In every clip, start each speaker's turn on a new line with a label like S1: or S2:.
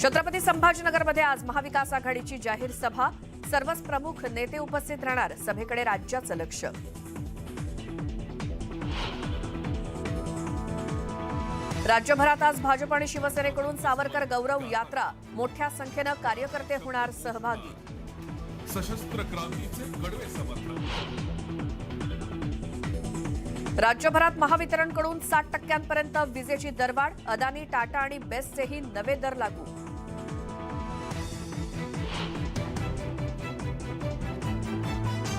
S1: छत्रपती संभाजीनगरमध्ये आज महाविकास आघाडीची जाहीर सभा। सर्वच प्रमुख नेते उपस्थित राहणार। सभेकडे राज्याचं लक्ष। राज्यभरात आज भाजप आणि शिवसेनेकडून सावरकर गौरव यात्रा। मोठ्या संख्येने कार्यकर्ते होणार सहभागी।
S2: सशस्त्र क्रांतीचे कडवे समर्थन।
S1: राज्यभरात महावितरणकडून 60% विजेची दरवाढ। अदानी, टाटा आणि बेस्टचेही नवे दर लागू।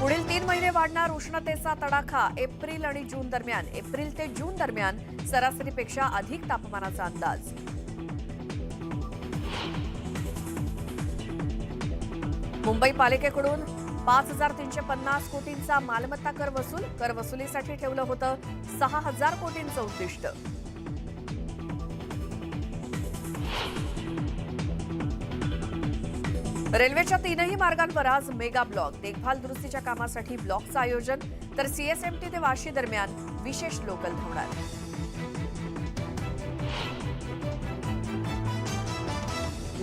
S1: पुढील 3 महिने वाढणार उष्णतेचा तडाखा। एप्रिल आणि जून दरम्यान एप्रिल ते जून दरम्यान सरासरीपेक्षा अधिक तापमानाचा अंदाज। मुंबई पालिकेकडून 5,350 कोटींचा मालमत्ता कर वसूल। कर वसुलीसाठी ठेवलं होतं 6,000 कोटींचं उद्दिष्ट। रेल्वेच्या 3ही मार्गांवर आज मेगा ब्लॉक। देखभाल दुरुस्तीच्या कामासाठी ब्लॉकचं आयोजन। तर सीएसएमटी ते वाशी दरम्यान विशेष लोकल धावणार।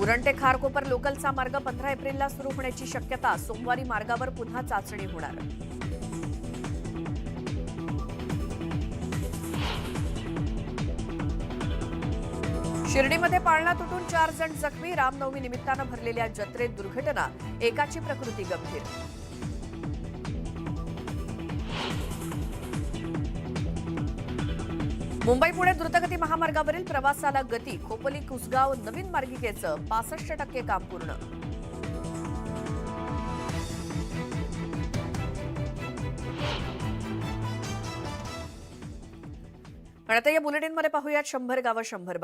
S1: उरण ते खारकोपर लोकलचा मार्ग 15 एप्रिलला सुरू होण्याची शक्यता। सोमवारी मार्गावर पुन्हा चाचणी होणार। शिर्डीमध्ये पाळणा तुटून 4 जण जखमी। रामनवमी निमित्तानं भरलेल्या जत्रेत दुर्घटना। एकाची प्रकृती गंभीर। मुंबई पुणे द्रुतगती महामार्गावरील प्रवासाला गती। खोपोली कुसगाव नवीन मार्गिकेचं 65% काम पूर्ण। आता या बुलेटिनमध्ये पाहूयात 100 गावं 100